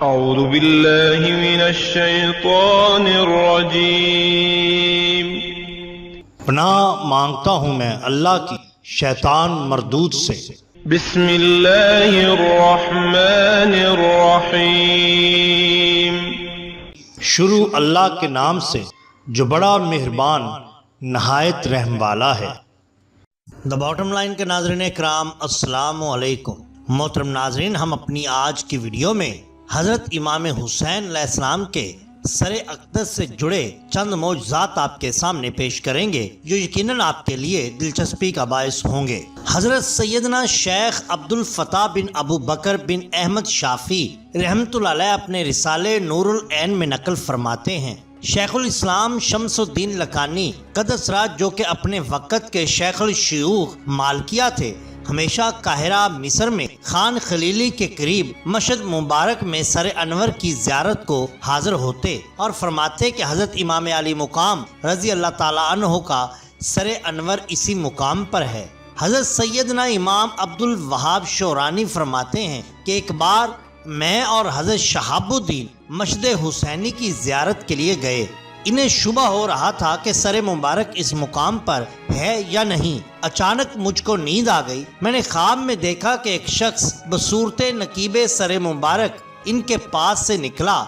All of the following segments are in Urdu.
اعوذ باللہ من الشیطان الرجیم۔ پناہ مانگتا ہوں میں اللہ کی شیطان مردود سے۔ بسم اللہ الرحمن الرحیم۔ شروع اللہ کے نام سے جو بڑا مہربان نہایت رحم والا ہے۔ دا باٹم لائن کے ناظرین اکرام، السلام علیکم۔ محترم ناظرین، ہم اپنی آج کی ویڈیو میں حضرت امام حسین علیہ السلام کے سر اقدس سے جڑے چند معجزات آپ کے سامنے پیش کریں گے جو یقیناً آپ کے لیے دلچسپی کا باعث ہوں گے۔ حضرت سیدنا شیخ عبد الفتاح بن ابو بکر بن احمد شافعی رحمۃ اللہ علیہ اپنے رسالے نور العین میں نقل فرماتے ہیں، شیخ الاسلام شمس الدین لکانی قدس راج، جو کہ اپنے وقت کے شیخ الشیوخ مالکیہ تھے، ہمیشہ قاہرہ مصر میں خان خلیلی کے قریب مشہد مبارک میں سر انور کی زیارت کو حاضر ہوتے اور فرماتے کہ حضرت امام علی مقام رضی اللہ تعالیٰ عنہ کا سر انور اسی مقام پر ہے۔ حضرت سیدنا امام عبد الوہاب شورانی فرماتے ہیں کہ ایک بار میں اور حضرت شہاب الدین مشہد حسینی کی زیارت کے لیے گئے۔ انہیں شبہ ہو رہا تھا کہ سر مبارک اس مقام پر ہے یا نہیں۔ اچانک مجھ کو نیند آ گئی۔ میں نے خواب میں دیکھا کہ ایک شخص بصورت نقیب سر مبارک ان کے پاس سے نکلا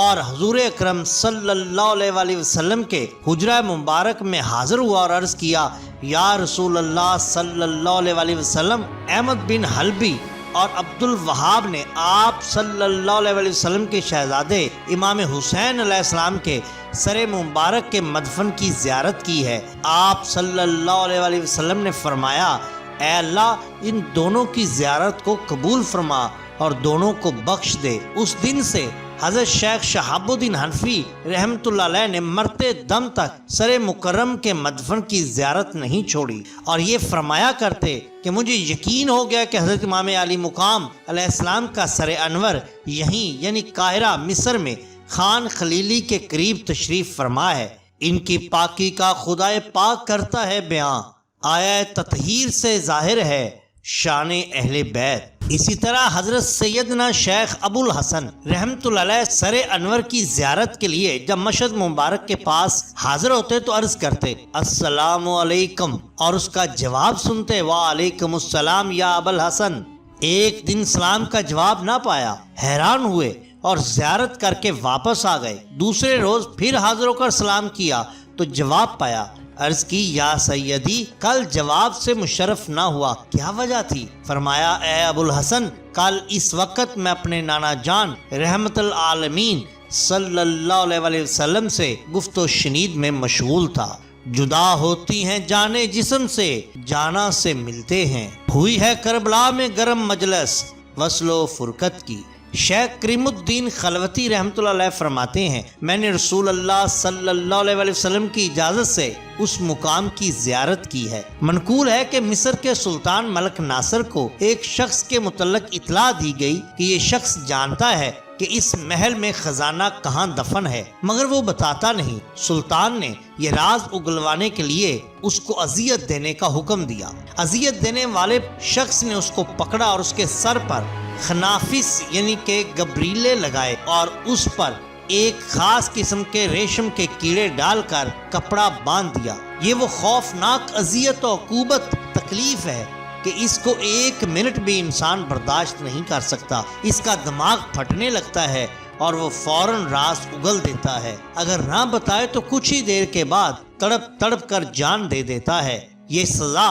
اور حضور اکرم صلی اللہ علیہ وسلم کے حجرہ مبارک میں حاضر ہوا اور عرض کیا، یا رسول اللہ صلی اللہ علیہ وسلم، احمد بن حلبی اور عبد الوہاب نے آپ صلی اللہ علیہ وسلم کے شہزادے امام حسین علیہ السلام کے سر مبارک کے مدفن کی زیارت کی ہے۔ آپ صلی اللہ علیہ وسلم نے فرمایا، اے اللہ، ان دونوں کی زیارت کو قبول فرما اور دونوں کو بخش دے۔ اس دن سے حضرت شیخ شہاب الدین حنفی رحمۃ اللہ علیہ نے مرتے دم تک سر مکرم کے مدفن کی زیارت نہیں چھوڑی اور یہ فرمایا کرتے کہ مجھے یقین ہو گیا کہ حضرت امام علی مقام علیہ السلام کا سر انور یہیں یعنی قاہرہ مصر میں خان خلیلی کے قریب تشریف فرما ہے۔ ان کی پاکی کا خدا پاک کرتا ہے بیان، آیا تطہیر سے ظاہر ہے شان اہل بیت۔ اسی طرح حضرت سیدنا شیخ ابو الحسن رحمۃ اللہ علیہ سر انور کی زیارت کے لیے جب مشہد مبارک کے پاس حاضر ہوتے تو عرض کرتے، السلام علیکم، اور اس کا جواب سنتے، وعلیکم السلام یا ابو الحسن۔ ایک دن سلام کا جواب نہ پایا، حیران ہوئے اور زیارت کر کے واپس آ گئے۔ دوسرے روز پھر حاضر ہو کر سلام کیا تو جواب پایا۔ عرض کی، یا سیدی، کل جواب سے مشرف نہ ہوا، کیا وجہ تھی؟ فرمایا، اے ابو الحسن، کل اس وقت میں اپنے نانا جان رحمت العالمین صلی اللہ علیہ وسلم سے گفت و شنید میں مشغول تھا۔ جدا ہوتی ہیں جانے جسم سے، جانا سے ملتے ہیں، ہوئی ہے کربلا میں گرم مجلس وصل و فرقت کی۔ شیخ کریم الدین خلوتی رحمۃ اللہ علیہ فرماتے ہیں، میں نے رسول اللہ صلی اللہ علیہ وسلم کی اجازت سے اس مقام کی زیارت کی ہے۔ منقول ہے کہ مصر کے سلطان ملک ناصر کو ایک شخص کے متعلق اطلاع دی گئی کہ یہ شخص جانتا ہے کہ اس محل میں خزانہ کہاں دفن ہے، مگر وہ بتاتا نہیں۔ سلطان نے یہ راز اگلوانے کے لیے اس کو اذیت دینے کا حکم دیا۔ اذیت دینے والے شخص نے اس کو پکڑا اور اس کے سر پر خنافس یعنی کہ گبریلے لگائے اور اس پر ایک خاص قسم کے ریشم کے کیڑے ڈال کر کپڑا باندھ دیا۔ یہ وہ خوفناک اذیت و عقوبت تکلیف ہے کہ اس کو ایک منٹ بھی انسان برداشت نہیں کر سکتا۔ اس کا دماغ پھٹنے لگتا ہے اور وہ فوراً راز اگل دیتا ہے، اگر نہ بتائے تو کچھ ہی دیر کے بعد تڑپ تڑپ کر جان دے دیتا ہے۔ یہ سزا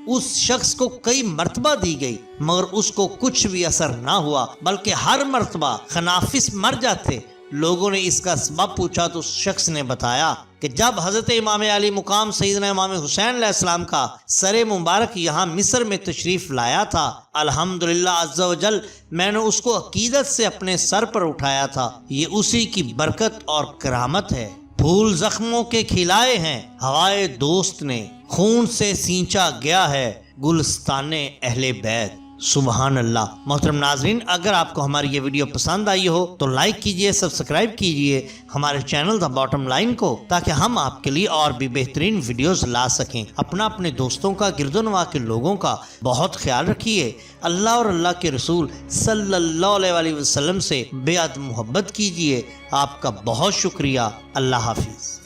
اس شخص کو کئی مرتبہ دی گئی مگر اس کو کچھ بھی اثر نہ ہوا، بلکہ ہر مرتبہ خنافس مر جاتے۔ لوگوں نے اس کا سبب پوچھا تو اس شخص نے بتایا کہ جب حضرت امام علی مقام سیدنا امام حسین علیہ السلام کا سر مبارک یہاں مصر میں تشریف لایا تھا، الحمدللہ عز و جل، میں نے اس کو عقیدت سے اپنے سر پر اٹھایا تھا۔ یہ اسی کی برکت اور کرامت ہے۔ پھول زخموں کے کھلائے ہیں ہوائے دوست نے، خون سے سینچا گیا ہے گلستان اہل بیت۔ سبحان اللہ۔ محترم ناظرین، اگر آپ کو ہماری یہ ویڈیو پسند آئی ہو تو لائک کیجئے، سبسکرائب کیجئے ہمارے چینل دا باٹم لائن کو، تاکہ ہم آپ کے لیے اور بھی بہترین ویڈیوز لا سکیں۔ اپنے دوستوں کا، گرد و نواح کے لوگوں کا بہت خیال رکھیے۔ اللہ اور اللہ کے رسول صلی اللہ علیہ وسلم سے بے حد محبت کیجئے۔ آپ کا بہت شکریہ۔ اللہ حافظ۔